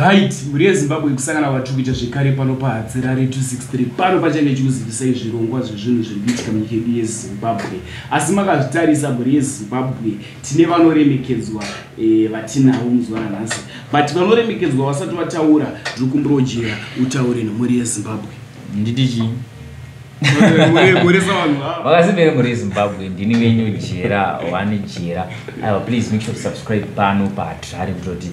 Right, muri Zimbabwe kusangana watu kuita zvekare pano paHadzira 263 pano pachange chikuzivisai zvirongwa zvezvinhu zviri kuitika munyika yedu yeZimbabwe. Asi makazvitarisa muri yeZimbabwe tine vanoremekedzwa vatinavo muzuva ranhasi. But vanoremekedzwa vasati vataura ndirikumburojera utaure nemhuri yeZimbabwe. Nditichi muri savanhu vakasimbere muri Zimbabwe ndini wenyu Jera wani Jera. Please make sure to subscribe pano paHadzira kutoti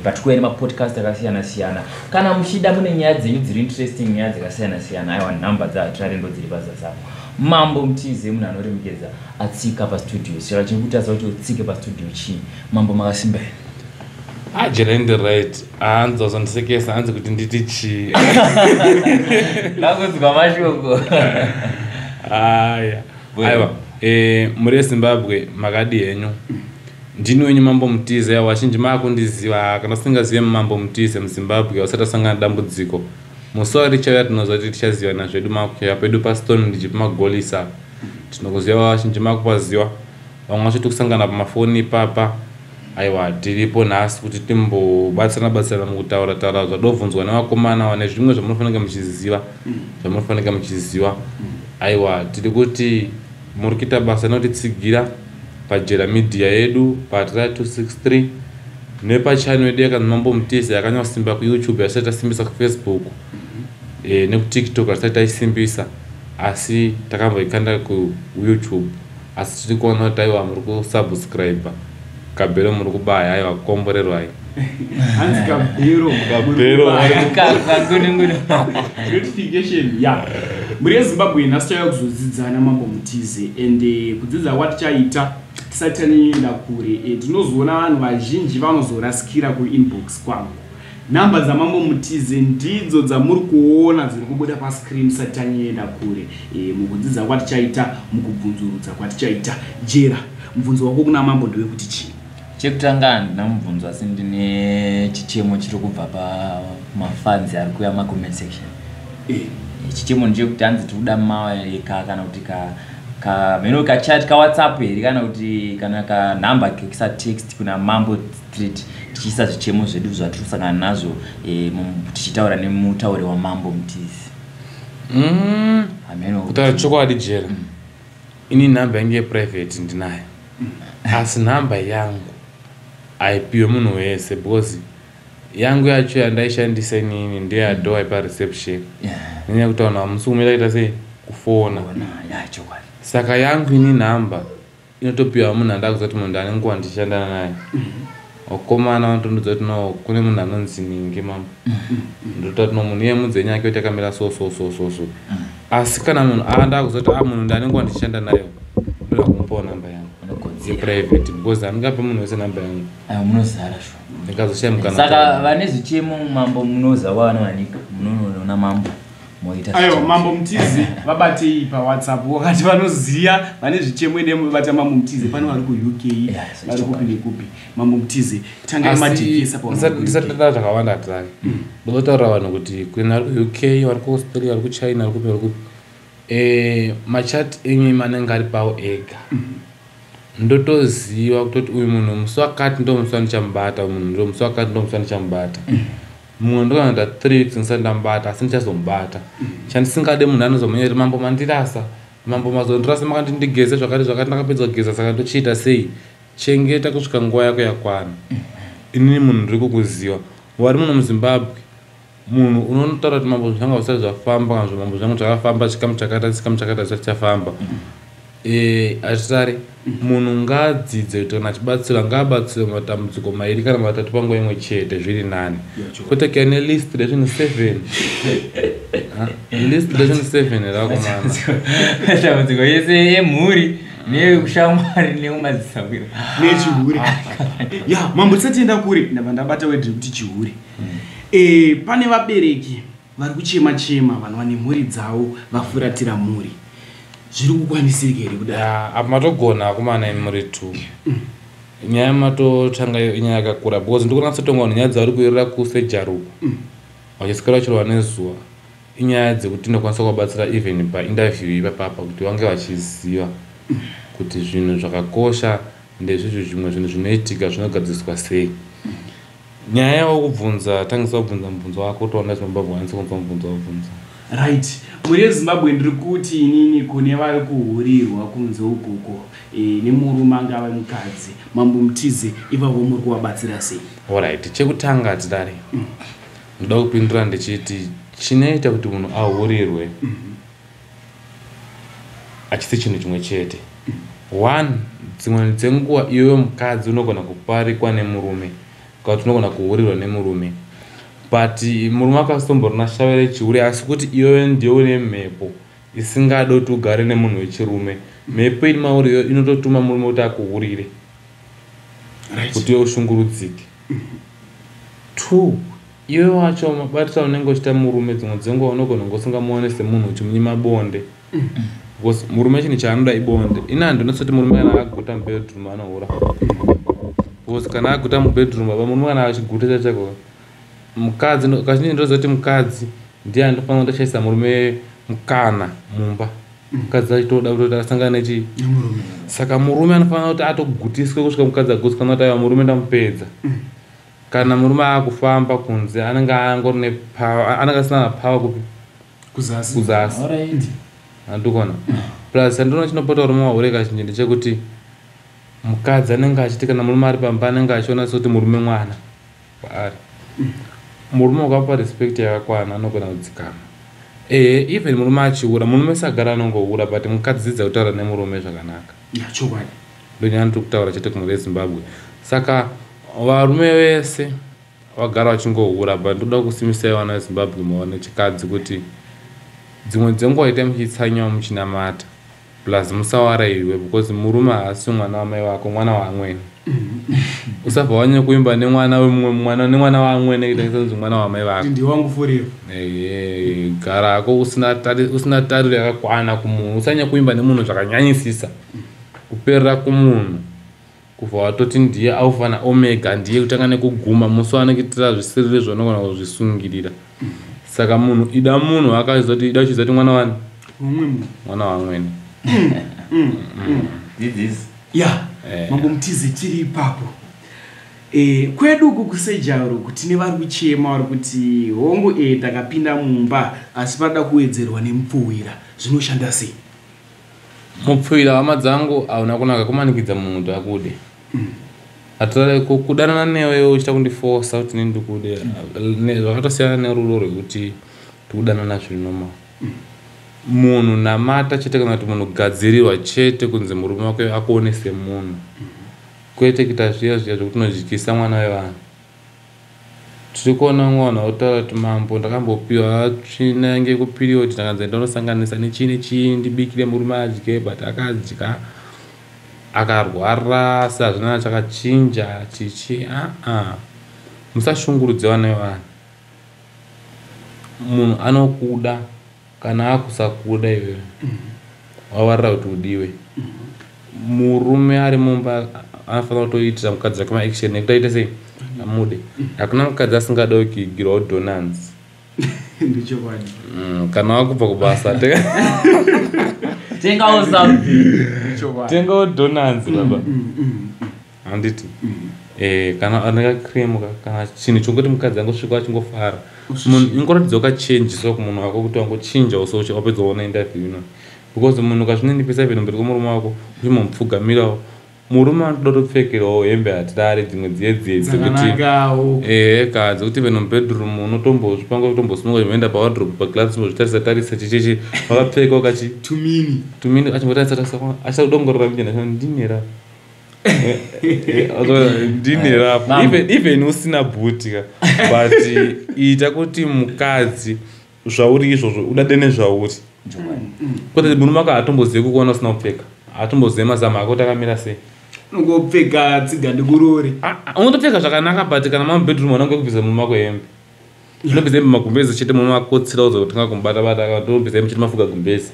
patikuene mapodcast akasiyana siyana. Kana muchida mune nyaya dzenyu dziri interesting, nyaya dzakasiyana siyana, aiwa namba dzaHadzira ndo dziri pazazapo. Mambo Mutize munhu anoremekedza atsika pastudio. Saka chirikutaza kuti utsike pastudio chii. Mambo makasimba. Jera in the right. Anzo zondisekesa anzi kuti nditi chi. Lakudzwa mashoko. Aya. Aiwa. Muri Zimbabwe makadi henyu. Ndini wenyu Mambo Mutize yawa vazhinji makundiziva kana usingazive Mambo Mutize muZimbabwe usati asangana dambudziko. Musi richauya tinoziva kuti tichazivana zvedu makuya pedu paStone ndichipa magolisa. Tinokuziva vazhinji makupaziva. Vamwe vacho tikusangana pamafoni ipapa. Aiwa tiripo nhasi kuti timbobatsirana mukutaura zvadobvunzwa nevakomana vane zvimwe zvamunofanira muchiziva. Aiwa tiri kuti muri kuita basa rinotitsigira paJera media yedu paHadzira 263 nepachannel yedu yakanzi Mambo Mutize yakanyasimba kuYouTube yasati tasimbisa kuFacebook nekuTikTok yasati taisimbisa asi takamboikanda kuYouTube asi tiri kuona kuti aiwa muri kusubscribe kabhero muri kubaya aiwa komborerwai hanzi kabhero notification ya muri yeZimbabwe nhasi chauya kuzodzidzana Mambo Mutize ende kudzidza kwatichaita tisati tanoenda kure tinozoona vanhu vazhinji vanozorasikira kuinbox kwangu. Namba dzaMambo Mutize ndidzo dzamuri kuona dziri kubuda pascreen tisati tanoenda kure mukudzidza kwatichaita mukubvunzurudza kwatichaita. Jera, mubvunzo wako kuna Mambo ndewekuti chii? Chekutanga ndinamubvunzo asi ndine chichemo chiri kubva pamafans ari kuuya mumacomment section. Chichemo ndechekuti hanzi tikuda maeka kana kuti meno kachat kaWhatsApp here kana kuti kana kanhamba kekisa text kuna Mambo Street tichiisa zvichemo zvedu zvatiri kusangana nazvo tichitaura nemutauri waMambo Mutize. Kutaura chokwadi Jera, ini nhamba yangu yeprivate ndinayo asi nhamba yangu haipiwe munhu wese because yangu yacho yandaishandisa inini ndeyaDoa pareception. Nenyaya kuti vanhu hamusi kumira kuita sei kufona. Saka yangu ini nhamba inotopiwa munhu andakuziva kuti munhu ane nguva ndichishandana naye. Vakomana vanotondudza kuti no kune munhu anonzi Ningi Mambo. Ndototi no munhu iye mudzenyu yake kuti akamira so. Asi kana munhu andakuziva kuti munhu ndane nguva ndichishandana naye ndoda kumupawo nhamba yangu private because handingape munhu wese nhamba yangu. Munozara sho. Ndikazoshaya mukana. Saka vane zvichemo Mambo munoza wanowanika munoona Mambo moita. Aiwa Mambo Mutize vabatei paWhatsApp wakati vanoziya vane zvichemo ende mubata Mambo Mutize pane vari kuUK vari kupi nekupi. Mambo Mutize tanga madhikisa pa ndisati zvakawanda atari ndotaura vanhu kuti kune vari kuUK vari kuAustralia vari kuChina vari kupi machat enyu manenge ari pawo ega. Ndotoziva kutoti uyu munhu musi wakati ndo musi wandichamubata munhu ndo musi wakati ndo musi wandichamubata. Mumwe ndokanda 3 weeks ndisati ndamubata asi ndichazomubata. Chandisingade munhu anozomonyera Mambo mandirasa Mambo mazondirasa makati ndigeze zvakati ndakapedza kugeza saka ndochiita sei. Chengeta kusvika nguva yako yakwana. Inini munhu ndiri kukuziva wari muno muZimbabwe munhu unotaura kuti Mambo zvangu zvisati zvafamba kana kuti Mambo zvangu zvakafamba chikamu chakata zvisati chafamba. Achitare munhu ngadzidze kuti kana achibatsira ngabatsire matambudziko mairi kana matatu panguva imwe chete zviri nani. Kwete kia nelist rezvinhu 7 list rezvinhu 7 rakomana matambudziko yese yemhuri neyekushamwari neumadzisabwira nechihuri. Ya Mambo tisati enda kure ndabva ndabata wedri kuti chihuri. Pane vabereki vari kuchema vanhu vane mhuri dzavo vafuratira mhuri. Zviri kukwanisika here kudai? Apa matogona akomana imuri 2. Nyaya matotanga inyaya yakakura because ndikunatsotonga vanhu nyaya dzavari kuerera kusurgery uku vachiswera vachirwa nezuva inyaya dzekuti ndokwanisa kuvabatsira even painterview ipapapa kuti vange vachiziva kuti zvinhu zvakakosha ndezvizvo zvimwe zvinhu zvinoitika zvinogadziswa sei. nyaya yekubvunza tangisa kubvunza mubvunzo wako utaona zimbabwe wanisa kunzwa mubvunzo wabvunza. Right. Muri yeZimbabwe ndiri kuti inini kune vari kuhurirwa kunze ukoko nemurume angava mukadzi Mambo Mutize ivavo muri kuvabatsira sei? Alright, chekutanga tidare. Ndoda kupindura ndichiti chinoita kuti munhu ahurirwe achisi chinhu chimwe chete. One, dzimwe dzenguva iwewe mukadzi unogona kuparikwa nemurume kana kuti unogona kuhurirwa nemurume. But murume akasomborona shavere chiuri asi kuti iwewe ndiye une mhepo isingade kuti ugare nemunhu wechirume. Mhepo iri mauri iyo inototuma murume kuti akuhurire kuti iwe ushungurudzike. 2, iwe wacho mabatisa unenge uchiita murume dzimwe dzenguva unogona ngosingamuone semunhu uchimunyima bonde. Because murume chinhu chaanoda ibonde. Inhando inosati murume kana akaguta mubedroom anohura. Because kana aguta mubedroom baba murume kana achiguta chako mukadzi kazhinji ndozoti mukadzi ndiye anofanira kuti achaisa murume mukana mumba. Mukadzi achitoda kuti asangane nechi nemurume. Saka murume anofanira kuti atogutiswe kusvika mukadzi agutsikana kuti aiwa murume ndamupedza. Kana murume akufamba kunze anenge angori nepower, anenge asina power kupi kuzasi. Alright. Andikona. Plus andinoona chinopota murume wahure kazhinji ndechekuti mukadzi anenge achiti kana murume ari pamba anenge achiona sekuti murume mwana paari. Murume ukapa respect yakakwana anogona kudzikama. Even murume achiura murume sagara anongoura but mukadzi dzidza kutaura nemurume zvakanaka. Chokwadi. Ndonyanya ndiri kutaura chete kumuri yeZimbabwe. Saka varume vese vagara vachingohura but ndoda kusimisai vana veZimbabwe maone chikadzi kuti dzimwe dzenguva ita muchitsanyawo muchinamata plus musawarairwe because murume haasi mwana wamai vako mwana waamweni. Usabva wanya kuimba nemwana wemumwe mwana nemwana waamweni itaisa mwana wamai vako. Ndi wangu forever. Garako usina tariro yakakwana kumunhu. Usanya kuimba nemunhu zvakanyanyisisa. Kuperera kumunhu. Kubva watoti ndiye alpha omega ndiye kutanga nekuguma musi wanokitira zvisirire zvaunogona kuzvisungirira. Saka munhu ida munhu akazoti ida chizoti mwana wani mwana waamweni. Yeah. Mambo Mutize tiri ipapo. Kwedu uku kusejauro kuti nevari kuchema vari kuti hongu takapinda mumba asi pada kuwedzerwa nemupfuwira zvinoshanda sei? Mupfuwira hama dzangu hauna kunaka kumanikidza munhu akude. Atare kudanana newe uchita kundiforsa kuti ndikude zvakatosiyana nerudo rwekuti tikudanana zvinoma. Munhu namata chete kana kuti munhu gadzirirwa chete kunze murume wako akuone semunhu. Kwete kuita zviya zvokuti unodyisa mwana wevanhu. Tiri kuona mwana utaura kuti mambo ndakambopiwa tsvina ngekuperiod ndakanzi ndinosanganisa nechii ndibikire murume adye but akadya akarwara sezvina chakachinja chichi musashungurudze vana vevanhu. Munhu anokuda kana akusakuda iwewe wawarira kuti udiwe. Murume ari mumba anofanira kutoitira mukadzi wake maaction ekuti aite sei amude. Hakuna mukadzi asingada kugirwawo donance. Ndichokwadi. Kana wakubva kubasa tengawo something. tengawo donance baba. Handiti. Kana anenge cream kana chinhu chongoti mukadzi angosvika achingofara. Munhu ingoratidza wakachenjiswa kumunhu wako kuti wangochinja usoche wapedza kuona interview ino. Because munhu kazvinonipisa peno mberi kwemurume wako uchimupfugamirawo. Murume anoda kutopfekerawo hembe hatidare dzimwe dziye dzekuti kadzi kuti peno mubedroom unotombozvipanga kutombosimuka unoenda pawardrobe paglass unotarisa tarisa chichichi wakapfeka wakachi tumini achimbotarisa achadongorora mujena ndinera ndinera even usina bhutika but ita kuti mukadzi zvauri izvozvo udade nezvauri. Kuti murume wako hatombozivi kukuona usina kupfeka. Hatombozivi mazama ako takamira sei. Ungopfeka tsiga ndikurore. Unotopfeka zvakanaka but kana mabedroom unenge kubvisa murume wako hembe. Unobvisa hembe magumbezi chete murume wako kotsira uzotanga kumubata akatobvisa hembe chete mafuga gumbezi.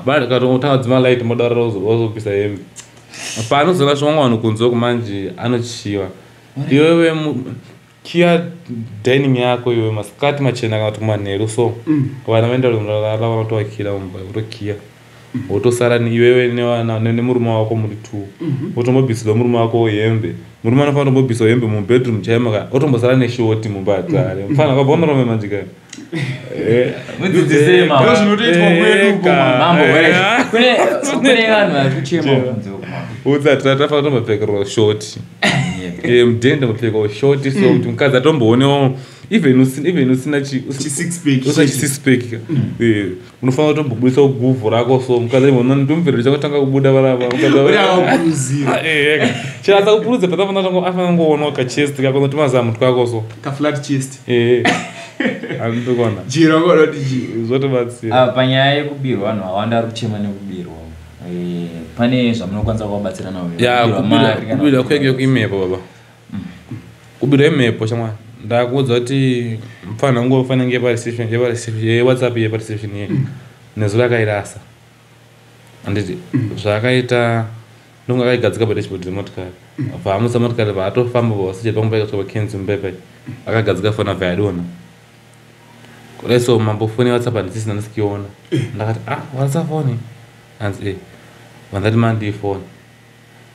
But kana utadzima light modarara uzobvisa hembe. Paanozoona zvamwe vanhu kunze kumanje anochiva. Iwewe kia dining yako iwe masikati machena kana kuti manheru so vana vaenda kundarara vanotowakira mumba utokiya wotosara iwewe nemurume wako muri 2 wotombobvisirwa murume wako hembe murume anofanira kumbobviswa hembe mubedroom chaimaka otombosara neshoti mumba dzare mufana akabva murume manjika mudzidzisei mama zvinotoitwa kwedu mambo kune vanhu vari kuchema kunze utsatira tafanira kutombopfekerwa shoti mudhende mupfekawo shoti so kuti mukadzi atomboonewo even usina chi6pack unofanira kutombobudisa guvhu rako so mukadzi ndomubvero richakotanga kubuda varava chirasa kupurudza patafanira ngoonwa kachest kako noti mazaa mutu kako so andokona zvotobatsira panyaya yekubirwa vanhu hawanda ari kuchema nekubirwa pane zvamunokwanisa kuvabatsira kubirwa kwege kuimepo baba kubirwa imepo shamwari ndakuudza kuti mufana ngofanira yewhatsapp yepareception ye nezuva rakairasa anditi zvakaita ndonga akaigadzika padashboard remotikari vaamusa motikari vaatofamba vasacheta pamumba ikasvika pakenzi mupepai akagadzika foni abva yadonha kudai so mambo foni yewhatsapp handisisina ndisikiona ndakati whatsapp foni hanzi vandati mandiifona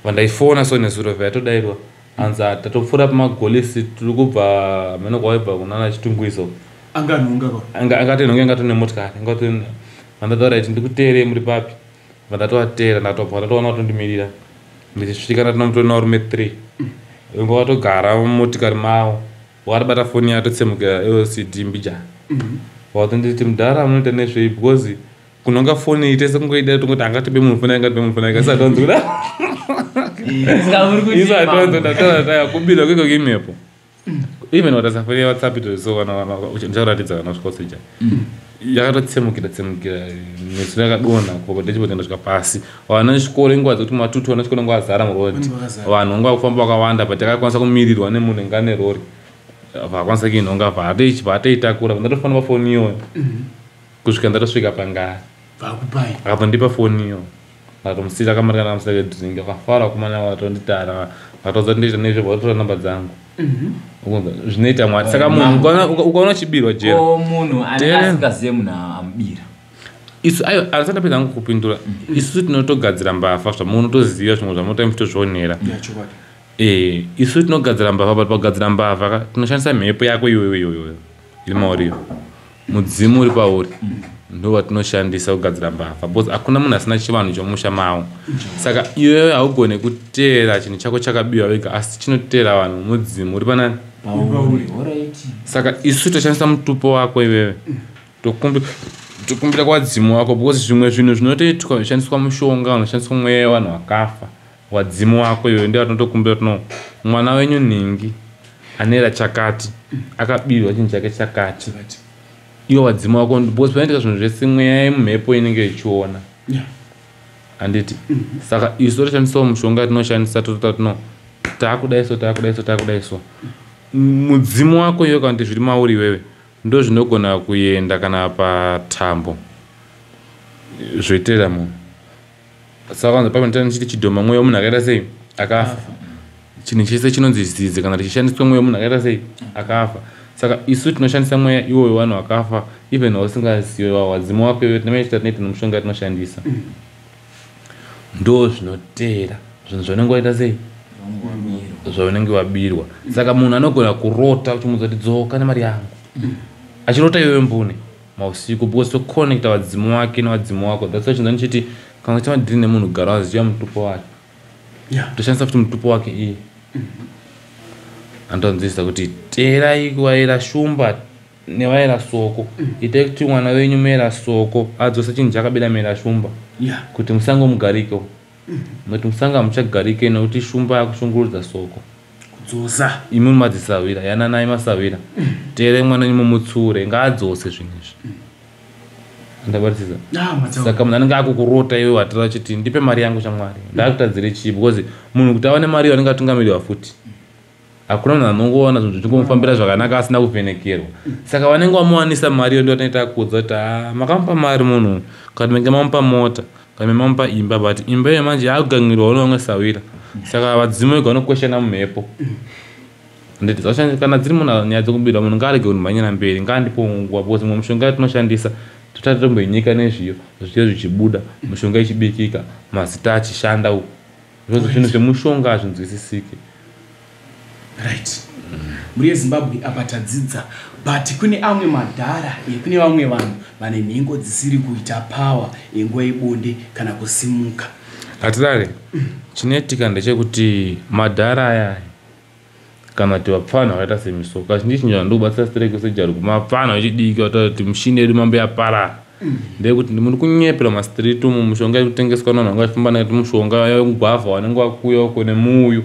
vandaifona so nezuro vayatodairwa hanzi tatopfuura pamagolisi tiri kubva meno kwaibva kunana chitunguiso angati nhonge ngatone motikari vandataura iti ndikuteerei muri papi vandatovateera ndatobva ndatoona kutondimirira ndichisvika ndatinomutoona varume 3 ingo watogara mumotikari mavo wakatobata foni yatotsemukira lcd mbija watonditi mudhara munoita nezvei because kunonga foni itese kungoida tongoti angatibe munhu foni angatibe isatonzi kuda isatonzi ndatorataya kubirwa kweko kimepo even watasafoni yewhatsapp itoso ndichakuratidza kana usvikoseja yakatotsemukira nesu yakadonha kupa ndechipoti ndasvika pasi vana nechikoro inguva dzekuti matutu vana chikoro ngavazara murodhi vanhu ngava kufamba vakawanda but yakakwanisa kumirirwa nemunhu inga nerori vakwanisa kinhonga vaateitakura ndatofanira pafoni iyoyo kusvika ndatosvika pangari akapondipa foni iyo ndatomusira akamarika namusakadhiringi akafara vakomana vatonditara vatoudza kuti ndoita nezvo vatotora namba dzangu zvinoita mwati saka munhu ukaona chibirwa jero munhu asingazive munhu amubira isu asati apedza angu kupindura isusu tinotogadzira mbavha zvamunhu unotoziva zvimwe zvamunotai muchitozvionera isusu tinogadzira mbavha but pakugadzira mbavha tinoshandisa mhepo yako iyoyo iri mauriyo mudzimu uri pauri ndo vatinoshandisa kugadzira mbavha because hakuna munhu asina chivanhu chomusha mavo saka iwewe haugone kuteera chinhu chako chakabiwa vega asi chinoteera vanhu mudzimu uri panani saka isu toshandisa mutupo wako iwewe tokumbira kwadzimu wako because zvimwe zvinhu zvinotoitwa zvishandiswa mushonga unoshandiswa mweya vanhu vakafa wadzimu wako iwewe ndio vatinotokumbira kuti mwana wenyu nhingi anera chakati akabirwa chinhu chake chakati iwo wadzimu wako because panoitika zvinhu zvese mweya yemumhepo inenge ichiona handiti saka isu totoshandisawo mushonga tinoshandisa totota taakudaiso mudzimu wako iwe kana kuti zviri mauri iwewe ndo zvinogona kuenda kana patambo zvoiteera munhu saka kwanza papanitana nichiti chidhoma mweya wemunhu akaita sei akafa chinhu chese chinonzi zidze kana tichishandiswa mweya wemunhu akaita sei akafa saka isu tinoshandisa mweya iwoyo vanhu vakafa even usingazivi wadzimu wako iwe tinamaita tinoita nomushonga tinoshandisa ndo zvinoteera zvinhu zvaunenge waita sei zvaunenge wabirwa saka munhu anogona kurota uchimudza kuti dzoka nemari yangu achirota iwewe mbune mausiku because tokonekta wadzimu wake newadzimu wako that's why chinza nichiti kana chamadhiri nemunhu gara waziva mutupo wake toshandisa futi mutupo wake iye andonzisa kuti teerai kuvaira shumba nevaira soko itai kuti mwana wenyu meera soko adzose chinhu chakabida meera shumba kuti musangomugarikewo noti musanga muchagarike nokuti shumba yakushungurudza soko kudzosa imi mumadzisavira yananai masavira teerai mwana wenyu mumutsure ngaadzose zvinhu izvi ndabatisisa saka munhu anenge akukurota iwe watira uchiti ndipe mari yangu shamwari ndaakutadzire chii because munhu kuti awane mari anenge atungamirwa futi hakuna munhu anongoona zvinhu zvichingomufambira zvakanaka asina kuvhenekerwa saka vanenge vamuwanisa mari ndio vanoita kuudza kuti makamupa mari munhu kana menge mamupa mota kana mamupa imba but imba iyo manje yakugangirirwa nevamwe sawira saka vadzimu vega vanokweshana mumhepo nditi kana dziri munhu nyaya dzokubirwa munhu ngaarege kunhumhanyira mberi ngaandipo nguva because mumwe mushonga tinoshandisa totatomboinyika nezviyo zvichibuda mushonga ichibikika mazita achishanda uku zvinhu zvemushonga hazvinzwisisiki. Right. Muri Zimbabwe apa tadzidza but kune amwe madhara kune vamwe vanhu vane nhengo dzisiri kuita power yenguva yebonde kana kusimuka. Atirare chinetika ndechekuti madhara aya kana kuti vapfana vakaita semisoka kazhinji ndokubatsira stereki sejari kumapfana vachidiki vataura kuti mushini yedu mambo yaparara ndekuti muri kunyepera mastriti umu mushonga ikutengeswa navanhu vanga vachifamba naiti mushonga wegwavha wanenge wakuya uko nemuuyu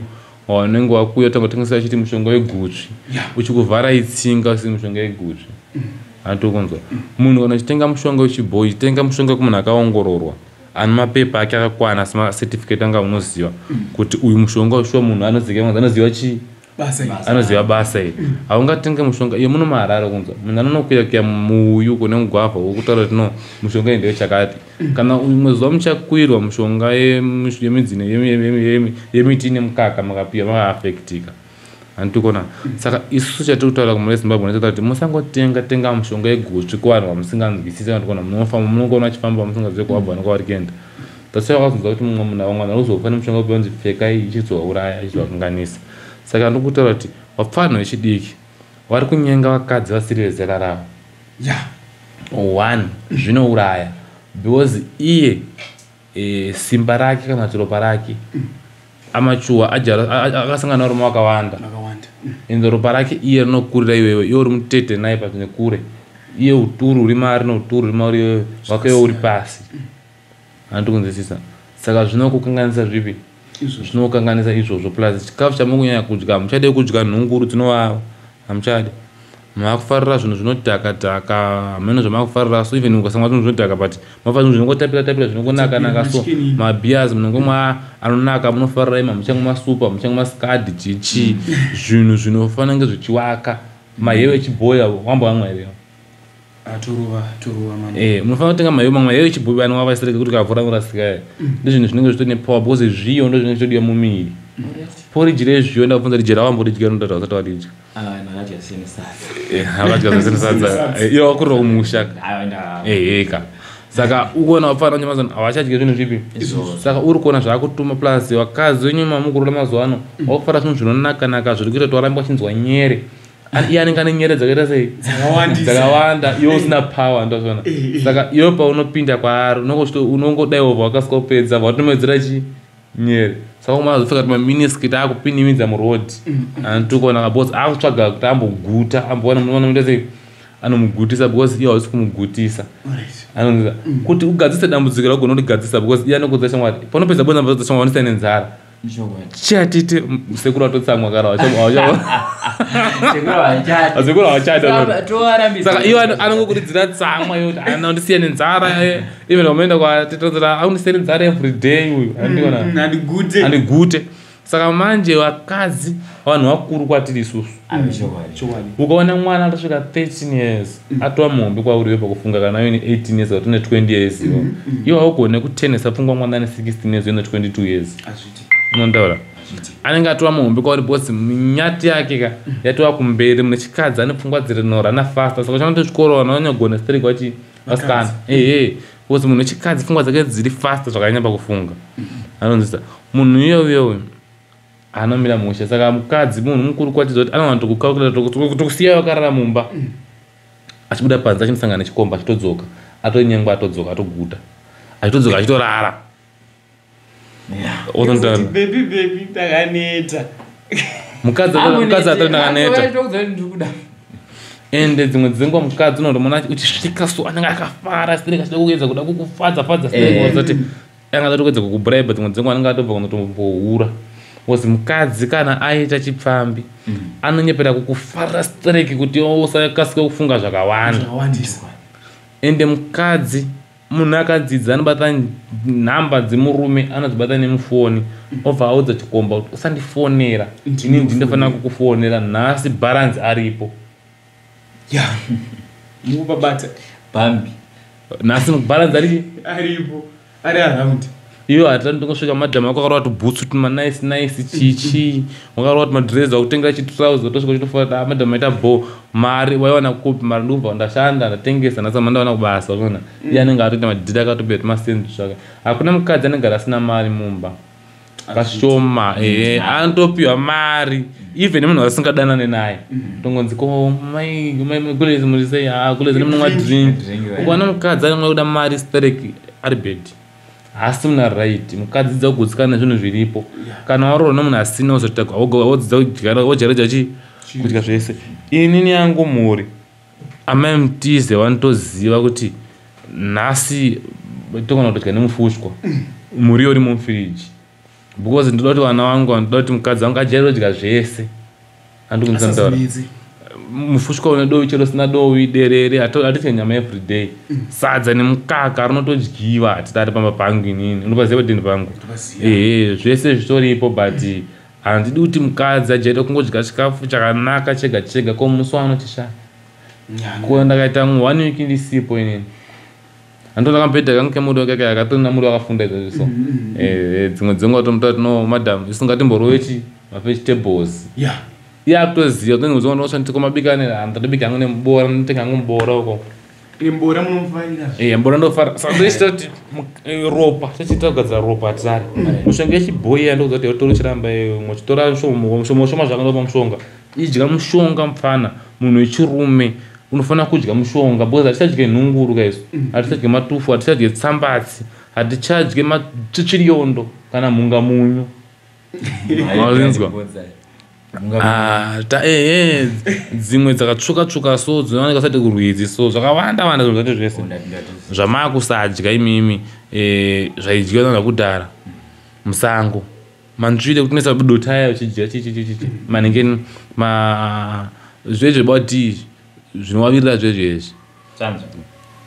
wanenge wakuya tangotengesa achiti mushonga wegutsvi uchikuvhara itsinga usiri mushonga wegutsvi. Hatokunzwa munhu kana uchitenga mushonga wechibhoyi tenga mushonga kumunhu akaongororwa ane mapepa ake akakwana asi macertificate anga unoziva kuti uyu mushonga ushuwa munhu anoziva chii anoziva basa iri. Haungatenge mushonga iyo muno maharare kunzwa munhu anonokuyakuya muuyu kune mugwavha wokutaura kuti no mushonga iyi ndewechakati kana umwe zuva muchakwirwa mushonga yemiti nemukaka makapiwa makaafektika. Handikona saka isusu chatiri kutaura kumuri Zimbabwe ndechekuti kuti musangotenga mushonga yegutsvi kuvanhu vamusinganzwisisi kana kuti munongona achifamba musingazive kwabva nekwavari kuenda. Tasvika vakazonzwa kuti mumwe munhu vamwe anozofa nemushonga wekunzi pfekai ichizouraya ichizovakanganisa. Saka ndokutaura kuti vapfana vechidiki vari kunyenga vakadzi vasiri vezera ravo. One zvinouraya because iye simba rake kana kuti ropa rake amachuwa akasangana rume wakawanda ende ropa rake iye rinokurira iwewe iwe uri mutete naye pazvine kure iye uturu uri maari neuturu uri mauri wakewo uri pasi. Handikunzwisisa saka zvinokukanganisa zvipi zvinokukanganisa izvozvo plus chikafu chamukunyanya kudya muchade kudya nhunguru dzinovava hamuchade makufarira zvinhu zvinodhakadhaka hameno zvamakufarira so even ukasangana zvinhu zvinodhaka but mafa zvinhu zvinongotapira zvinongonaka so mabeers munongomwa anonaka munofarira ima muchange masupa muchange maskadi chichi zvinhu zvinofana kunge zvichiwaka mahewe echibhoya wamba wamwa here turuva mama munofanira kutenga mahewe echibhoya anova vaisireke kuti kavhura murasika ndizvinhu zvinenge zvitone power because zviyo ndo zvinenge zvitodiwa mumiri. Porridge rezviyo ndakubvunza kuti jera wamboridya nodata usati waridya havadya zvasenisadza iyo wakurira kumusha eka saka ukuona vapfana nyamazano havachadya zvinhu zvipi saka uri kuona zvaakutuma plus vakazi venyuma mukuru ramazuva ano wakufara zvinhu zvinonakanaka zviri kuita kuti warambe wachinzwa nyere iye anenge ane nyere dzakaita sei dzakawanda iwe usina power ndozvona saka iwe paunopinda kwaari unongodaiwo vakasika kupedza vatomedzera chi nyere saka umazopfeka kuti maminiskiti akupinimidza murodhi andikuona because akutsvaga kuti amboguta amboona munoona muita sei anomugutisa because iye hausi kumugutisa anonzwa kuti ugadzise dambudziko ragona kutigadzisa because iye anokudza shamwari panopedza bonza mbadza shamwari unosaine nzara chatite sekuru atotsamwa kara sekuru hawachada iye anongokuridzira tsamwa yoti ana undisiye nenzara even umeenda kwatitonzera aundisiye nenzara every day uyu andigute saka manje vakadzi vanhu vakuru kwatiri isusu ukaona mwana atosvika 13 years atova muhombi kwauriwe pakufunga kana iwe 18 years atine 20 years iwo haugone kutenesa pfungwa mwana ane 16 years ine 22 years unondaura anenge atova muhombi kwauri because minyati yake ka yatova kumberi mune chikadzi ane pfungwa dziri nora ana fasta saka chanoto chikoro vanhu vanyagona stereki vachi vasikana because munhu wechikadzi pfungwa dzake dziri fasta zvakanyanya pakufunga anonzisa munhu iyoyo anomira musha saka mukadzi munhu mukuru kwatidza kuti anowana tokusiya wakarara mumba achibuda panze achinosangana nechikomba achitodzoka atonyengwa atodzoka atoguta achitodzoka achitorara baby takaneta mukadzi atakaneta ende dzimwe dzenguva mukadzi unotomona uchisvika so anenge akafara stereka achida kuedza kuda kukufadza stereka zati anga atokuedza kukubraiba dzimwe dzenguva anenge atobva kunotombohura because mukadzi kana aita chipfambi anonyepera kukufarira stereki kuti usakasike kufunga zvakawanda ende mukadzi munhu akadzidza anobata nhamba dzemurume anodzibata nemufoni obva audza chikomba kuti usandifonera ini ndinofanira kukufonera nhasi balance aripo mubabata bambi nhasi balance aripo ari around iyo hatani tongosvika madhamu ako akarova kuti bhutsu kuti manice chichi wakarova kuti madhirezi akutengera chitrauza tosvika chitofa madhamu aita bho mari waiwana kupi mari ndikubva ndashanda ndatengesa ndasama ndawana kubasa unaona iye anenge atoita madhidha akatobira kuti masenzi zvake hakuna mukadzi anenge asina mari mumba kashoma anotopiwa mari even nemunhu asingadanane naye tongonzi ko kulezi murisei kulezi nemunhu drink ukaona mukadzi anenge kuda mari stereki ari bed hasi muna right mukadzi dzidza kugutsikana nezvinhu zviripo kana warora nemunhu asina wodzidza wojareja kudya zvese inini yangu mhuri amai mutize vanotoziva kuti nhasi togona kutodya nemufushwa mhuri yori mufiriji because ndoda kuti vana vangu vanoda kuti mukadzi vangu ajaire kudya zvese andikunzandaura mufushwa une dovi chero sina dovi derere hatidye nyama everyday sadza nemukaka rinotodyiwa hatidari pamba pangu inini unopaziva padini pangu zvese zvitoripo but handidi kuti mukadzi ajaire kungodya chikafu chakanaka chega chega ko musi wanotishaya ko ndakaita 1 week ndisipo inini andona kampedha kangu kemuri kaka akatorina muri wakafunda izvozvo dzimwe dzenguva tomuta kuti no madam isingatimborwechi mavegetables yakutoziva kunge uzonoshandiswa mabikane ndadobika hangu nemubora ndotenga hangu mubora uko mbora munofarira mbora ndofara saka ndochita kuti ropa tochiita kugadzira ropa hatidari mushonga yechibhoyi ndokuziva kuti yotori chiramba muchitora shoma zvakandopa mushonga idya mushonga mupfana munhu wechirume unofanira kudya mushonga because hatichadye nhunguru kaisu hatichadye matufu hatichadye tsambatsi hatichadye machichiriondo kana mungamunyu mazinzwa dzimwe dzakatsvuka so dzinowanika sati kurwidzi so zvakawanda wanda zvinhu zvati zvese zvamakusadya imimi zvaidyiwa nakudhara musango manzvide kuti nesa dotaya uchidya chichi manengeni zvezvebauti zvinowavirira zvezvezvi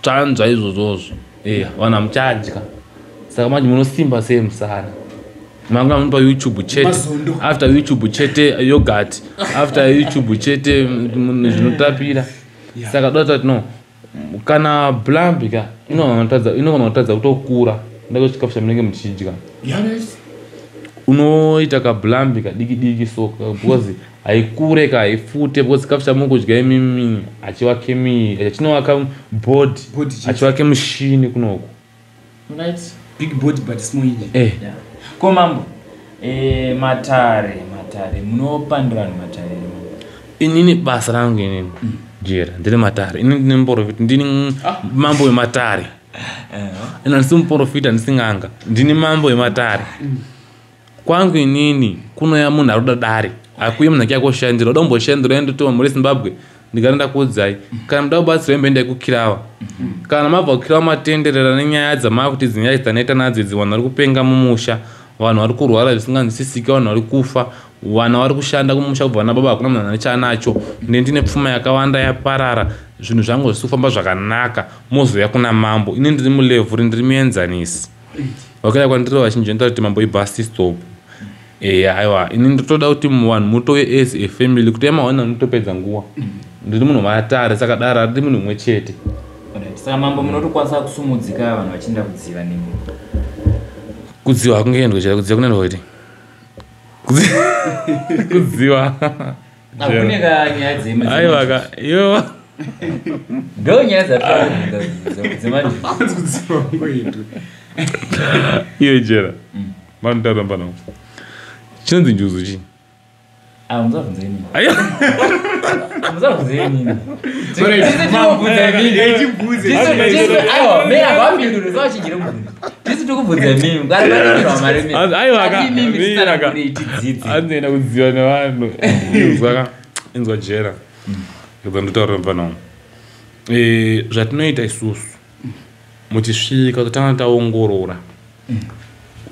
tsvanzva izvozvozvo vanhu hamuchadya saka manje munosimba sei musana manga munopa youtube chete after youtube chete yogurt after youtube chete zvinotapira saka dota no kana blambika inogona kutadza kutokura ndako chikafu chamunenge muchidya unoita kablambika diki so because haikure ka haifute because chikafu chamukudya imimi hachiwake achinovaka body hachiwake mushini kunoko big body but small engine komambo matare munopandira vanhu matare inini basa rangu inini jera ndiri matare inini ndine muprofita ndini mambo wematare ina ndisi muprofita ndising'anga ndini mambo wematare kwangu inini kunouya munhu ari kuda dare akuye munhu ake akoshandira uda kumboshandira endotova muri Zimbabwe ndikarenda kuudzai kana muda kubatsira embe kukirawa kana mabva kukirawa matenderera nenyaya dzamakuti dzinyaya dzanoita nadzo idzi vanhu vari kupenga mumusha vanhu vari kurwara zvisinganzwisisika vanhu vari kufa vana vari kushanda kumusha kubva vana baba hakuna munhu anechanacho ndine pfuma yakawanda yaparara zvinhu zvangu zvisi kufamba zvakanaka mozoya kuna mambo ini ndiri mulevhuri ndiri muenzanisi wakaita kwandiri vazhinji vanotaura kuti mambo ibus stop aiwa ini ndotoda kuti vanhu mutouye as a family kuti yamaona notopedza nguva ndiri munhu matare saka dara ndiri munhu mumwe chete saka mambo munotokwanisa kusumudzika vanhu vachienda kudziva nemi kudziva hakungaendwa chera kudziva kunoendwa kuti kudziva akuneka nyaya dzaiwaka iyo ndo nyaya iyo jera manotaura panao chinonzi njuzu chii anzenda kudziva nevanhu saka inzwa jera ibva ndotaurira panao zvatinoita isusu muchisvika totanga taongorora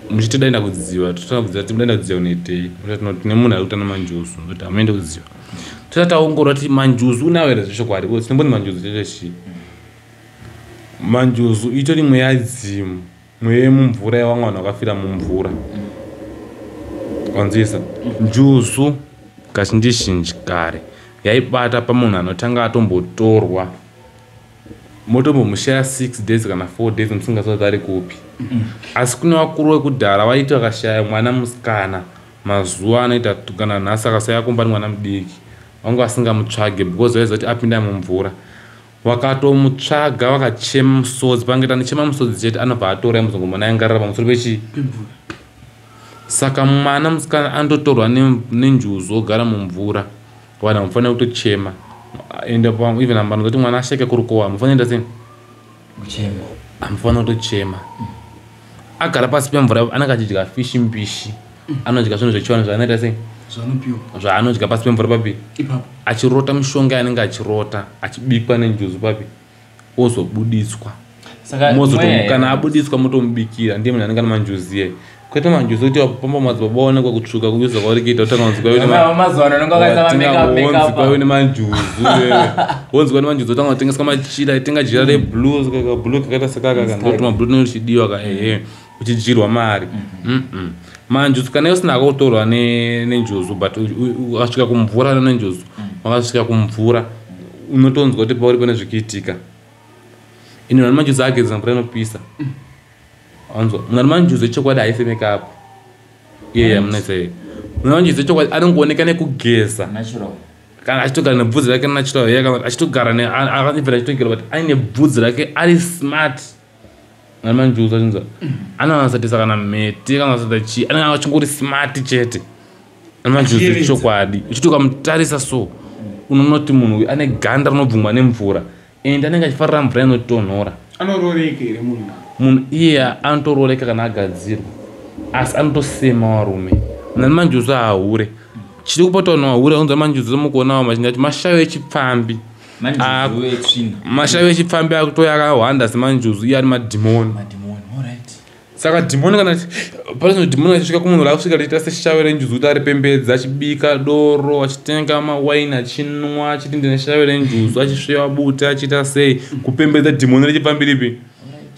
muchiti daenda kudziva totanga kudziva kuti mudaenda kudziva unoitei tine munhu ari kutana manjuzu kuti hamuende kudziva totanga taongorora kuti manjuzu unawo here zvechokwadi tinomboni manjuzu chechechi manjuzu itori mweya dzimu mweya mumvura yavamwe vanhu vakafira mumvura wanzisa njuzu kazhinji kare yaibata pamunhu anotanga atombotorwa motombomushaya 6 days kana 4 days musingazozi ari kupi. Asi kune vakuru vekudhara vaiti vakashaya mwana musikana mazuva anoita kana nhasi akasaya kumba ni mwana mudiki vanga vasingamutsvage because vaiziva kuti apinda mumvura. Vakatomutsvaga vakachema musodzi, pangaita nechema musodzi chete anobva atora muzongomona aingarira pamusoro pechi. Saka mwana musikana andotorwa nenjuzu ogara mumvura vanhu vamufanira kutochema ende even ambano kuti mwana asheke kurukowa mufanira enda sei kuchema amufanira kutochema. Agara pasi pemvura anenge achidya fishi mbishi anodya zvinhu zvechivanhu zvaanoita sei zvaanodya pasi pemvura papi achirota mishonga yanenge achirota achibikwa nenjuzu papi ozobuditswa. Kana abuditswa motomubikira ndiye munhu anenge ane manjuzi iye kwete manjuzi kuti wapamba madzibaba waonekwa kutsvuka kuuza kwauri kuita utanga kunzi kwaive nemanjuzi wonzwa nemanjuzi otanga kutengeswa machira itenga jira reblue kakaita sekaka ndoti mablue nochidiwa ka uchidyirwa mari. Manjuzi kana usina akakutorwa nenjuzu but ukasvika kumvura nenjuzu wakasvika kumvura unotonzwa kuti pauri pane zvikiitika. Ini vanhu manjuzi agedza mvura inopisa anzwa mwana manjuzi echokwadi haifemeka apo iye munezei mwana manjuzi echokwadi anongooneka nekugeza kana achitogara nebvudzi rake natural hair kana achitogara akanyivira achitogera but aine bvudzi rake ari smart. Mwana manjuzi achinzwa anonasatisa kana mhete kana nasata chii anenge achingori smart chete. Mwana manjuzi echokwadi uchiti ukamutarisa so unonoti munhu uyu ane ganda rinobvumwa nemvura ende anenge achifarira mvura inotonhora. Anororeka here munhu iye anotororeka kana agadzirwa asi anotosema varume. Nani manjuzi hahure chiri kupota vanhu vahure unza manjuzi omukuonawo machinji ati mashayo echipfambi mashayo echipfambi akutoya akawanda semanjuzi iye ari madhimoni. Saka dhimoni kana parizino dhimoni achisvika kumunhu rakusvika richiita seshayo renjuzi kuti aripembedza achibika doro achitenga mawaini achinwa achiti ndine shayo renjuzi achisvewa buti achiita sei kupembedza dhimoni rechipfambi ripi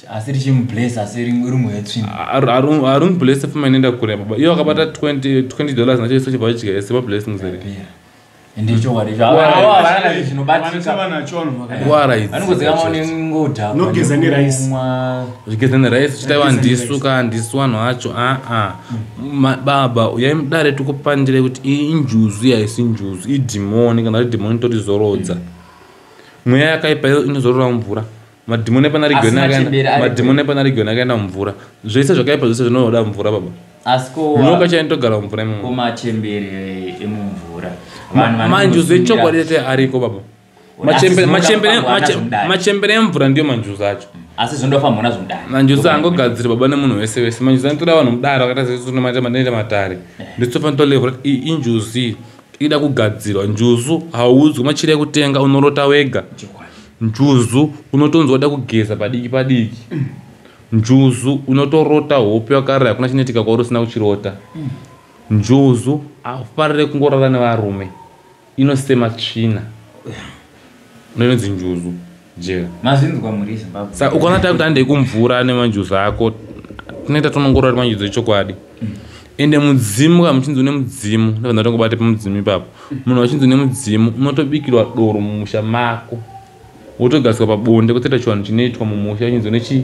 asi richimublesa asi rimwe yetsvina harimblesa fuma inoenda kure baba iyo akabata $20 nacho iso chibva chidya ese pablessings ere ndicho wari nogeza nerice chitaiwa ndisuka ndisu vanhu vacho baba yaimudare tikupandire kuti iyi injuzu yaisi njuzu idhimoni kana kuti dhimoni totizorodza mweya yakaipa inozorora mvura. Madhimoni pana region akaenda mumvura zvese zvakaipa zvese zvinoda mvura baba unoka chainotogara mumvura kumachembere emumvura manjuzi echokwadi tete ariko baba machembere emvura ndiyo manjuzi acho asi zvondofambona zvondari manjuzi angogadziri baba nemunhu wese wese manjuzi anotoda vanhu mudare vakaita sezvinoita matare nditsofa nitolevhura injuzi ida kugadzirwa. Njuzu haudzwi machira ekutenga unorota wega. Njuzu unotonzwa wada kugeza padiki padiki. Njuzu unotorota hope yakarira kuna chinetika kwauri usina kuchirota. Njuzu afarire kungorara nevarume inosema tsvina. Unonzi njuzu jera mazinzwa muri Zimbabwe. Saka ukaona kuti andei kumvura nemanjuzu ako tinoita tonongorora kuti manjuzu echokwadi. Ende mudzimu kana muchinzi une mudzimu ndavana tongobate pamudzimu ipapo. Munhu wachinzi une mudzimu unotobikirwa doro mumusha mako. Wotogaswa pabonde kutseta chivanhu chinoitwa mumusha chinzi nechi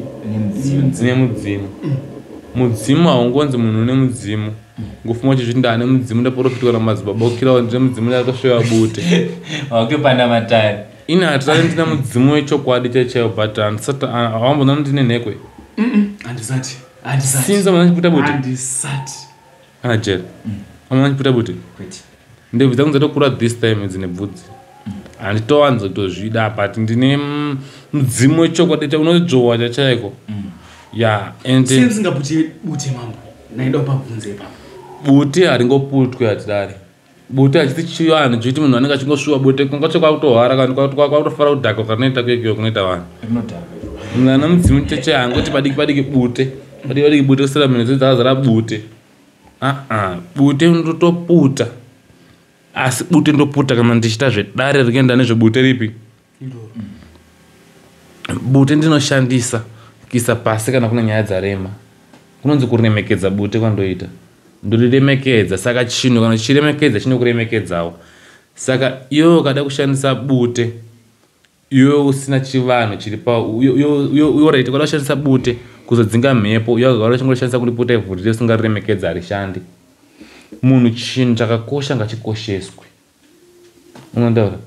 ne mudzimu. Mudzimu haungonzi munhu une mudzimu. Ngofuma chizviti ndane mudzimu ndaprofitwa namadzibaba okirawo ndine mudzimu ndatosvewa bute. Wakupanda matari. Ina hatari ndina mudzimu wechokwadi chaichayo but hawambona ndine nhekwe. Handisati. Sinza mwana chiputa bute. Handisati. Jera. Mwana chiputa bute. Kwete. Ndebvu dzangu dzatokura this time dzine bvudzi. Handitowanza kutozvida but ndine mudzimu wechokwadi unodzvowa chachaiko. Ya ende singaputi bute mambo. Naenda pabvunze ipapo. Bute haringoputwe hatidare. Bute hachiti chivanhu chiti munhu anenge achingosviwa bute kungacho kwakutohara kana kwakutofara kudhaka kanoita kuyekeyo kunoita vanhu. Mwana mudzimu cheche angoti padiki padiki bute. Padiki padiki bute kusera minhu dzakazara bute. Bute ndotoputa. Asi bute ndoputa kana ndichita zvedare rikuenda nezvebute ripi? Bute ndinoshandisa kuisa pasi kana kuna nyaya dzarema. Kunonzi kuremekedza bute kwandoita. Ndoriremekedza saka chinhu kana chiremekedza chinokuremekedzawo. Saka iwe ukada kushandisa bute iwe usina chivanhu chiri pa right kwada kushandisa bute kuzodzinga mhepo yagara chingoshandisa kuripota ivhurire usingaremekedza harishandi. Munhu chinhu chakakosha ngachikosheswe. Unotaura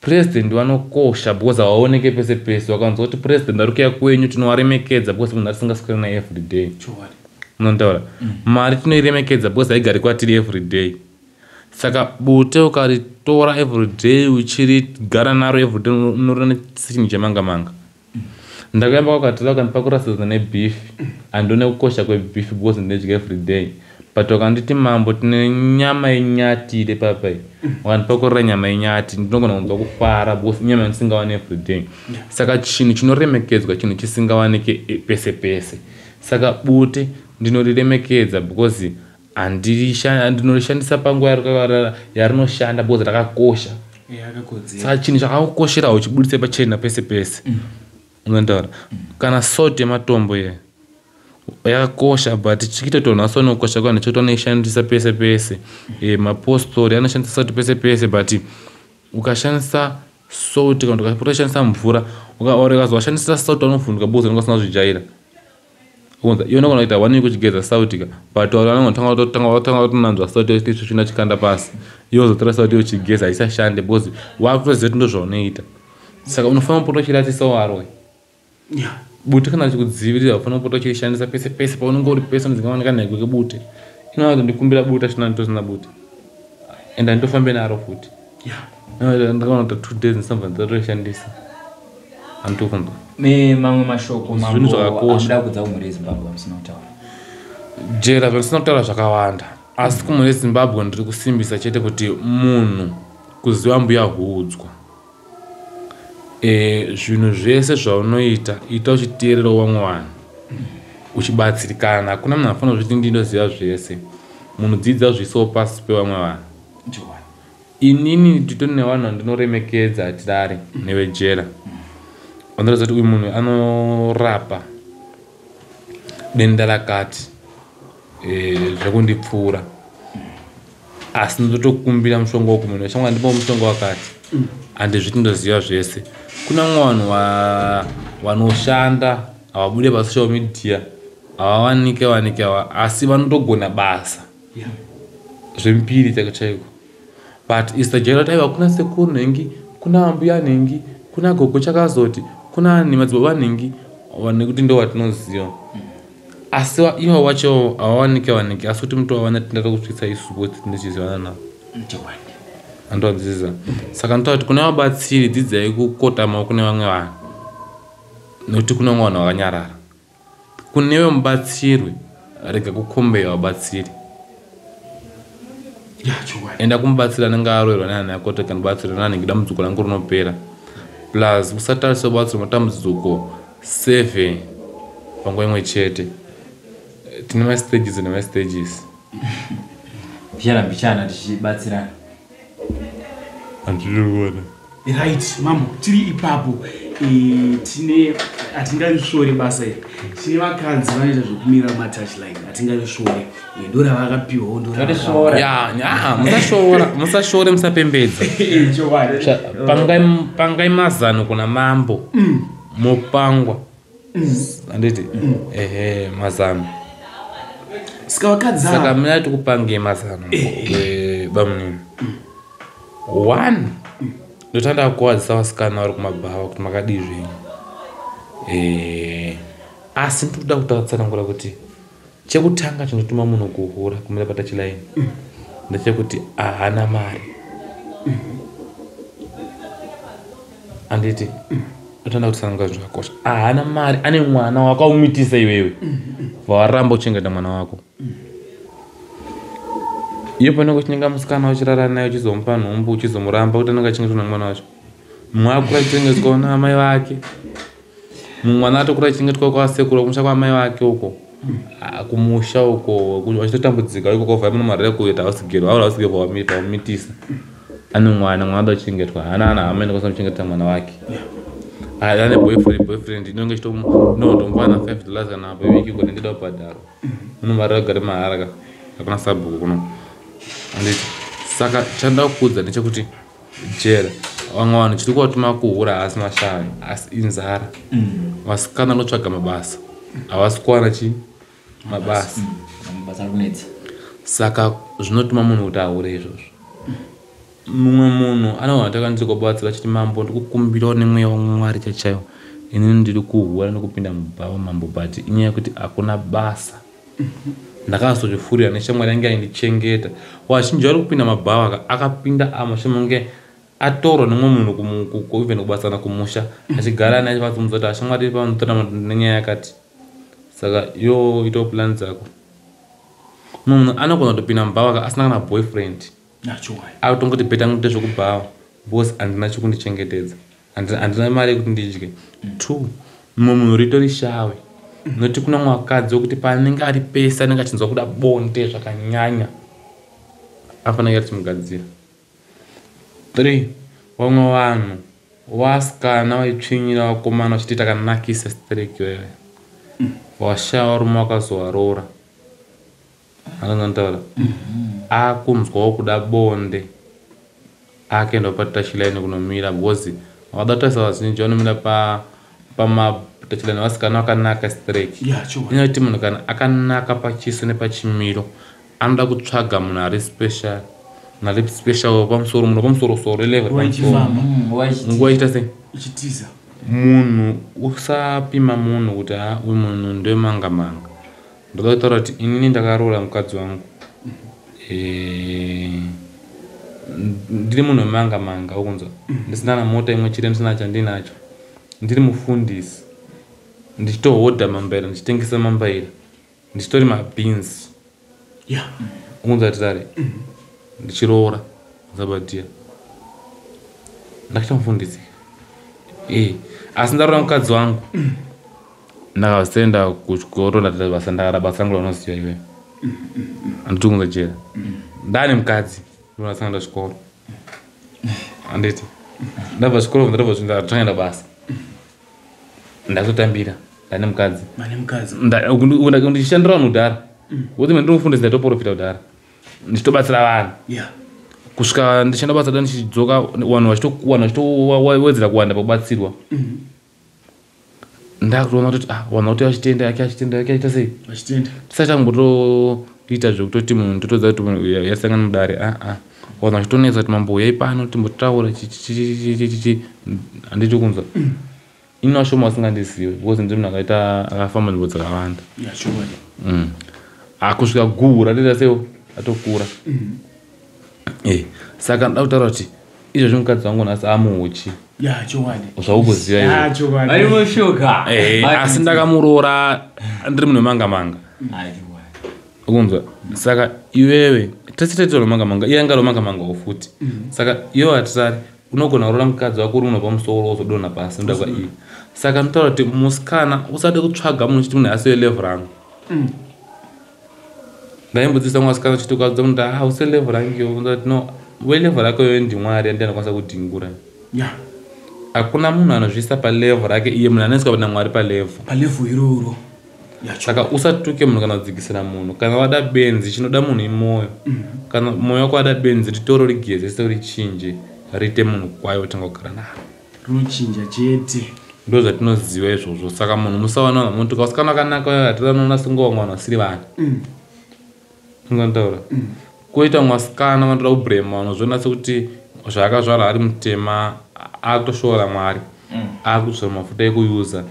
president vanokosha because havaoneke pese pese. Wakanzwa kuti president ari kuuya kwenyu tinovaremekedza because munhu asingasweri naye every day. Unotaura mari tinoiremekedza because haigari kwatiri every day. Saka bute ukaritora every day uchirigara naro every day unorona chinhu chemanga. Ndakayamba kwakatira ukandipa kurasirwa nebeef handone kukosha kwebeef because ndinodya every day. But wakanditi mambo tine nyama yenyati ire papai wakandipa kurira nyama yenyati ndinogona kunzwa kufara because nyama yandisingawani every day. Saka chinhu chinoremekedzwa chinhu chisingawanike pese pese. Saka bute ndinoriremekedza because ndinorishandisa panguva yarinoshanda because rakakosha. Saka chinhu chakakukoshera uchibudise pachena pese pese. Unotaura kana salt yematombo ye yakakosha but chikitotonhaswa nokosha kwani chotonoishandisa pese pese. Mapostori anoshandisa salt pese pese but ukashandisa salt kana ukapota kushandisa mvura ukazowashandisa salt unovhunduka because unenge usina kuzvijaira. Iwe unogona kuita wani kuchigeza salt but vanotanga kutonanzwa salt yositi china chikanda pasi iwe uzotora salt yochigeza haisashande because wakutoziva kuti ndozvaunoita. Saka unofanira kupota uchiratisa warwe. Bute kana chikudzivirira ufanira kupota uchirishandisa pese pese paunenge uri pese ndingaoneka nhego kebute. Inoda ndikumbira bute achina nditosina bute and handitofambe naro futi. Ndakaona kuti 2 days ndisabva ndatorishandisa handitofunzwa. Mamwe mashoko amuda kudza kumhuri yeZimbabwe musina kutaura. Jera vandisina kutaura zvakawanda asi kumhuri yeZimbabwe ndiri kusimbisa chete kuti munhu kuziva mbuya huudzwa. Zvinhu zvese zvaunoita ita uchiteerera vamwe vanhu uchibatsirikana. Hakuna munhu anofanira kuzviti ndinoziva zvese. Munhu dzidza zvisawo pasi pevamwe vanhu. Inini titori nevanhu vandinoremekedza tirari nevejera vanoratidza kuti uyu munhu anorapa denda rakati zvekundipfuura asi ndotokumbira mushonga wokumunhu changwa ndipo mushonga wakati handizviti ndoziva zvese. Kuna vamwe vanhu vanoshanda havabude pasocial media havawanike asi vanotogona basa zvempiri chaiko. But isitajaira kuti aiwa kuna sekuru nhengi kuna ambuya nhengi kuna gogo chakazoti kuna nemadzibaba nhengi nekuti ndo watinoziva asi ivo wacho havawanike asi kuti muti wavana tindada kusvitsa isu kuti tindichizivana navo andodzidzisa. Saka ndotaura kuti kuna vabatsiri dzidzai kukotamawo kune vamwe vanhu nekuti kuna vamwe vanhu vakanyarara. Kunewe mubatsirwe rega kukombeya vabatsiri. Enda kumubatsira anenge aroerwa nehana yako kuti kandibatsira nanenge dambudziko rangu rinopera. Plus usatarisa kubatsira matambudziko 7 panguva imwe chete. Tine mastages nemastages. Mbichana tichibatsirana. Handinoona. Right, mambo tiri ipapo hatingavishore basa iri. Tine vakadzi vanoita zvekumira matouchline hatingavishore ndora vakapiwawo musashore musapembedza. Pangai mazano kuna mambo mopangwa handiti mazano saka mina tikupange mazano bamunini 1 ndotanda kuwadzisa vasikana vari kumabhava kuti makadii zvenyu asi ndikuda kutatsanangura kuti chekutanga chinotuma munhu kuhura kumira patachilaini ndechekuti haana mari. Handiti ndotanda kutsanangura zvinhu zvakakosha. Haana mari ane mwana wakaumitisa iwewe vawaramba uchengeta mwana wako. Iyo panenge uchinyenga musikana uchirara naye uchizomupa nhumbu uchizomuramba kuti anenge achengetwa namwana wacho. Mwakura achichengetwa namai vake. Mwana atokura achichengetwa kwasekuru kumusha kwamai vake uko. Kumusha uko wachitotambudzika uko kwavha muno mari yekuita hausigero vamumitisa. Ane mwana achingetwa hana hama inokosa kuchengeta mwana wake. Ane boyfriend inenge chitomupa na $5 kana paviki kuti ndida kubhadhara. Muno mari yagare mahara hakuna sabhuku kuno. Anditi saka chanda kuudza ndechekuti jera wamwe vanhu chiri kuvatuma kuhura haasi mashare asi inzara vasikana vanotsvaga mabasa havasi kuwana chi mabasa saka zvinotuma munhu kuti ahure izvozvo mumwe munhu anogona takandizokubatsira chiti mambo ndikukumbirawo nemweya wamwari chaiwo inini ndiri kuhura nekupinda mubhava mambo but inyaya yekuti hakuna basa ndakazozvifurira neshamwari yange aindichengeta wazhinji vari kupinda mabhava akapinda amashamange atorwa nemwe munhu even kubatsana kumusha achigara naye vatsumudza kuti ashamwari panotora nenyaya yakati saka yo itawo plan dzako munhu anogona kutopinda mubhava asina kana boyfriend akutongoti bheta ngoite zvokubhava bos handina chikundichengetedza handina mari yekuti ndidye 2 mumwe munhu ritori shawe noti kuna mwakadzi wokuti paanenge ari pese anenge achinzwa kuda bonde zvakanyanya afanira achimugadzira 3 vamwe vanhu vasikana vaitsvinyira vakomana vachiti takanakisa stereki wewe washaya rume wakazovarora anongantaura akunzwawo kuda bonde akaenda patachilani kunomira because wakada kutarisa vazhinji vanomira pamatachilaini vasikana vakanaka stereki inoti munhu kana akanaka pachiso nepachimiro anoda kutsvaga munhu ari special nari special pamusoro munhu pamusoro level nguva ichita sei munhu usapima munhu kuti uyu munhu ndemanga ndoda kutaura kuti inini ndakaroora mukadzi wangu ndiri munhu wemanga ukunzwa ndisina na mota imwe chete ndisina chandinacho ndiri mufundisi ndichitohodha mambaira ndichitengesa mambaira ndichitori mabinzi ukunzwa titare ndichiroora zabadhiya ndakuita mufundisi asi ndaroora mukadzi wangu ndakazenda kuchikoro ndatita basa ndakarabasa rangu raunoziva iwewe handiti kunza jera ndane mukadzi ndonasangana chikoro handiti ndabva chikoro ndatanga basa ndazotambira ndane mukadzi ndichishandira vanhu kudhara kuti mene ndimufundisi ndatoprofita kudhara ndichitobatsira vanhu kusvika ndichenda basa da ndichidzoka vanhu vachitowedzera kuwanda pakubatsirwa ndakutoona kuti vanhu kuti vachitenda yake achiita sei tisati tangotoita zvekutoti munhu ndotodza kuti yasangana mudare vanhu vachitonetsa kuti mambo uyai pano timbotaura handiti kunzwa ino vashoma vasingandizive because ndiri munhu akafamba nzvimbo dzakawanda kusvika guhu ratoita sewo atokura saka ndoda kutaura kuti izvozvi mukadzi wangu nhasi amuhuchi zvaukuziva asi ndakamuroora ndiri munhu wemanga ukunzwa saka iwewe tasitaita romanga iye anga romanga futi saka iwe hatisari unogona kuroora mukadzi wako uri munhu pamusoro wozodonha pasi ndoda kwa iye saka ndotaura kuti musikana usade kutsvaga munhu chiti munhu asiwe level rangu ndaimbodzisa mwasikana chiti ukadza kuti use level rangu ndati no we level rako iwe ndimwari andi anokwanisa kudhingura hakuna munhu anozvisa palevel rake iye munhu anoiswa pana mwari palevel iroro saka usatuke munhu kana kudzikisira munhu kana wada benzi chinoda munhu imoyo kana moyo wako wada benzi ritoro rigezese richinje riite munhu kwayo utanga kugara naro rinochinja chete ndo zvatinoziva izvozvo saka munhu musawana munhu kasikana akanaka hatiranoona sengova mwana vasiri vana ungantaura kuita mwasikana vanoda kubrema vanozviona sekuti zvaakazvara ari mutema akutoshoora mwari akuzvara mafuta ekuyuza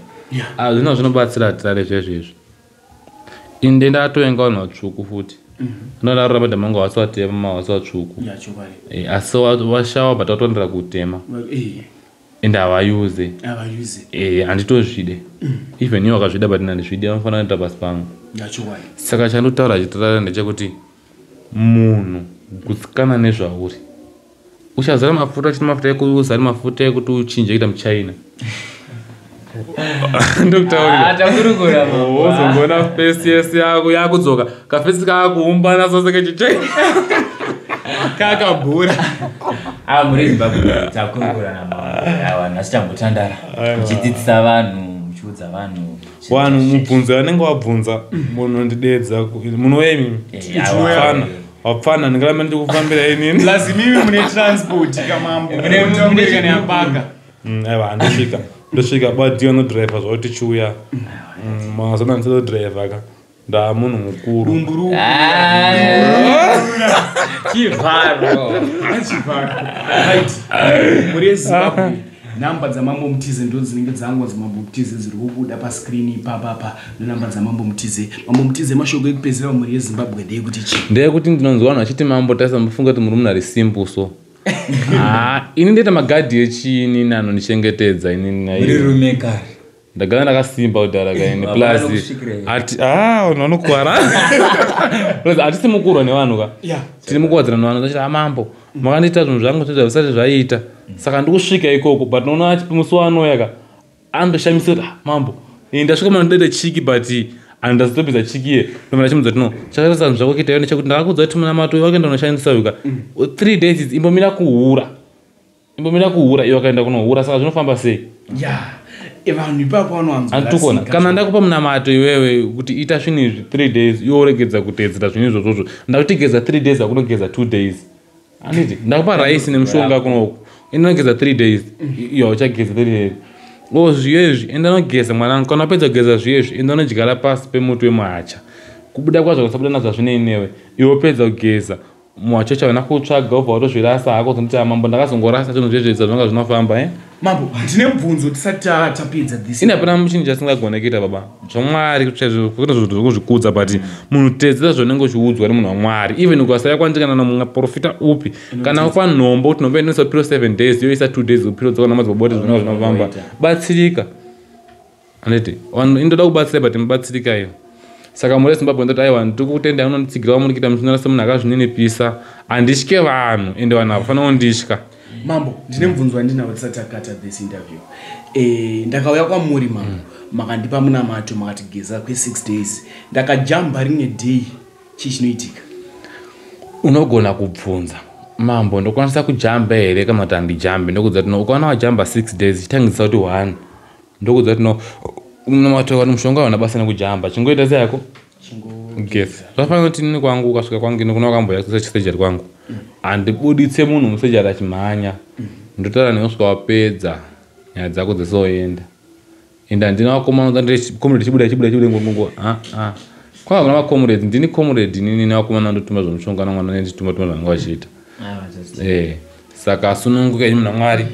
zvino zvinobatsira hatirare zvezvezvo ini ndenda atoenga vanhu vatsvuku futi ndinodarora madhamangu havasi vatema havasi vatsvuku asi vashawa but vatondera kutema ende havayuze handitozvide even iwo vakazvida but handizvide vanofanira kuita pasi pangu saka chandotaura chitarara ndechekuti munhu kutsikana nezvauri uchazara mafuta chiti mafuta ekuyuza ari mafuta ekuti uchinje kuita muchina ndokutauriozongona fesi yese yako yakudzoka kafesi kakuumbana sose kechichina kakabhura muri zimbabwe takurukura navanhu asichambotandara muchidzidzisa vanhu muchiudza vanhu mubvunzo vanenge wabvunza munhu ndidedza munhu wemi fana wapfana ndingaramba ndikufambira inini plus mimi mune transport kamambo mune kana yapaka aiwa ndosvika badiyo nodriver zvauti chiuya mazona ndiso driver ka ndamunhu mukuru dumburu chivharo right muri Zimbabwe namba dzamambo Mutize ndo dzinenge dzangu dzamambo Mutize dziri kubuda pa screen ipapa namba dzamambo Mutize. Mambo Mutize mashoko ekupedzera muri Zimbabwe ndeyekuti chi ndeyekuti ndinonzwa vanhu vachiti mambo taisa mufunga kuti muri munhu ari simple so ini ndeta magadhi echini nano ndichengetedza inini rumekari ndagara ndakasimba kudhara kaini plus ati unokwara plus atisi mukurwa nevanhu ka tiri mukuwadzana nevanhu tachiti amambo makandiita zvinhu zvangu toita zvisati zvaita saka ndikusvika ikoko but noona achipi musi wanoya ka andoshamisa kuti mambo ndasvika mano ndoita chiki but andazitopedza chiki iye ndomana chimudza tino chakaita zvinhu zvako kuita yone chekuti ndakakudza kuti munamato wakaenda unoshandisa uka 3 days idzi imbomira kuhura iwe wakaenda kunohura saka zvinofamba sei vanhu ipapo vanowanza antukona kana ndakupa munamato iwewe kuti ita zvinhu izvi 3 days iwe uregedza kutedzera zvinhu izvozvozvo ndakutigeza 3 days akunogeza 2 days anditi ndakupa raisi nemushonga kunoko inogeza 3 days iyo uchageza 3 days zviyezvi enda nogeza mwanangu kana wapedza kugeza zviyezvi enda nodyara pasi pemuti wemuhacha kubuda kwazvo kusabuda nazvo zvineinewe iwe wapedza kugeza muhacha chavana kutsvaga ubva watozvirasa hako zonditi mambo ndakazongorasa zvinhu zvezvisa zvanga zvinofamba mambo ndine mubvunzo tisati tapedza this ine hapana muchini chasingagona kuita baba zvamwari kuita zvinhu zvekuzvikudza but munhu tedzera zvonenge uchiudzwa nemunhu wamwari even ukasaya kwandikana namuprofita upi kana upa nhombo kuti nhombo inoisa piro 7 days yoisa 2 days kupiro dzakona madziboboti zvinenge zvinofamba batsirika anditi indoda kubatsira but mubatsirika iyo saka muri Zimbabwe ndoti aiwa ndikutenda unonditsigira muri kuita muchinarasa munhu akazvininipisa handitye vanhu ende vanhu havafanira kunditya mambo ndine mubvunzo wandinawo tisati takata this interview ndakauya kwamuri mambo makandipa munamato makatigeza kwe6 days ndakajamba rimwe day chii chinoitika unogona kubvunza mambo ndokwanisa kujamba here kana kuti handijambe ndokudza tino ukaona wajamba 6 days chitangisa kuti 1 ndokudza tino munamato wani mushonga wana basa nekujamba chingoita seyako yes zvafanira kuti nini kwangu ukasvika kwangu ino kuna wakamboya kusechesejari kwangu handibuditse munhu musejari achimhanya ndotaura newe kusvika wapedza nyaya dzako dzesoenda ende handina vakomana comrade chibuda ngongongo kwanga kuna vacomrade ndini comrade nini nevakomana ndotuma zvomushonga namwana nendituma zvanga vachiita saka asununguka ini munhu wamwari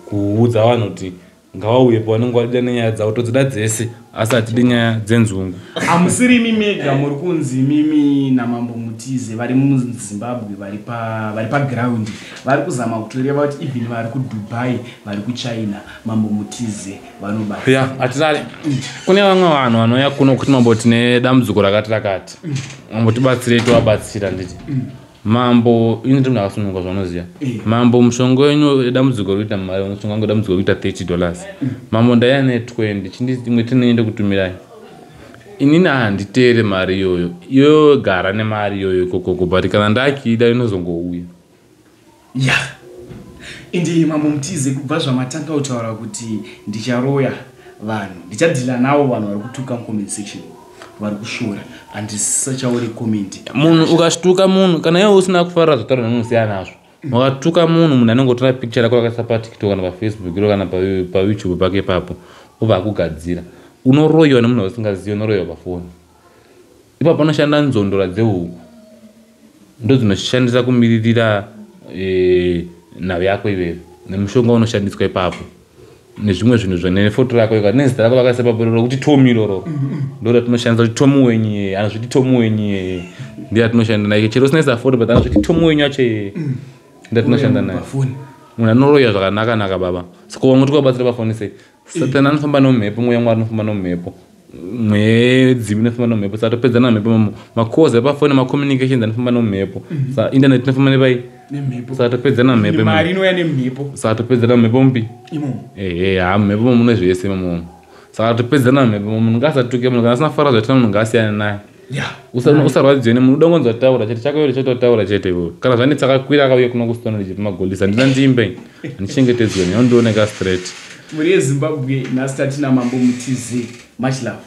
kuudza vanhu kuti ngavauyepo vanenge vadida nenyaya dzavo todzida dzese asi hatidi nyaya dzenzungu hamusiri imi mega muri kunzi mimi namambo Mutize vari muZimbabwe vari paground vari kuzama kutoreva kuti even vari kuDubai vari kuChina mambo Mutize vanobata hatinari kune vamwe vanhu vanouya kuno kuti mambo tine dambudziko rakati mambo tibatsirei tovabatsira nditi mambo inoti munhu akasununguka zvanoziva mambo mushonga wenyu dambudziko rekuita mari unosunga wangu dambudziko rekuita $30 mambo ndaiya ne20 chindimwe tinoende kutumirai inini handiteere mari iyoyo gara nemari iyoyo kokoko but kana ndakiida inozongouya ende mambo Mutize kubva zvamatanga kutaura kuti ndicharoya vanhu ndichadhila navo vanhu vari kutuka mucomment section vari kushora handisachauri comment munhu ukashituka munhu kana iwe usina kufarira zvotaura nemunhu siya nazvo wakatuka munhu anongotora picture rako akaisa paTiktok kana paFacebook kana paYouTube pake ipapo ubva akugadzira unoroyiwa nemunhu usingazivi unoroyiwa pafoni ipapo panoshanda nzondora dzehuku ndo dzinoshandisa kumiririra nhau yako iwewe nemushonga unoshandiswa ipapo nezvimwe zvinhu zvanefoto rako ika nezita rako vakaisa papo rokuti Tomi roro ndoda tinoshandisa kuti Tomu wenyu anozviti Tomu wenyu ndiye tinoshanda naye chero usinaisa foto but anozviti Tomu wenyu acho ndiye tinoshanda naye munhu anoroya zvakanaka baba saka wamwe tikabatsira pafoni sei satani anofamba nomhepo mweya mwari anofamba nomhepo mwedzi inofamba nomhepo saka topedzana nomhepo makozi epafoni macommunications anofamba nomhepo saka internet inofamba nepai saka topedzana nomhepo mari inouya nemhepo saka topedzana nomhepo mbi mhepo mune zvese imomo saka topedzana nomhepo munhu ngaasatuke munhu kana asina fara zvaitana munhu ngaasiyane naye usarwadziwe nemunhu uda ngonzi wataura chete chako iwe chatotaura chete iwewe kana zvanetsa akakwira akauya kuno kustona ndichipa magolisa handina ndimbe handichengetedzwe neyo ndioneka straight muri yeZimbabwe nhasi tatina mambo Mutize much love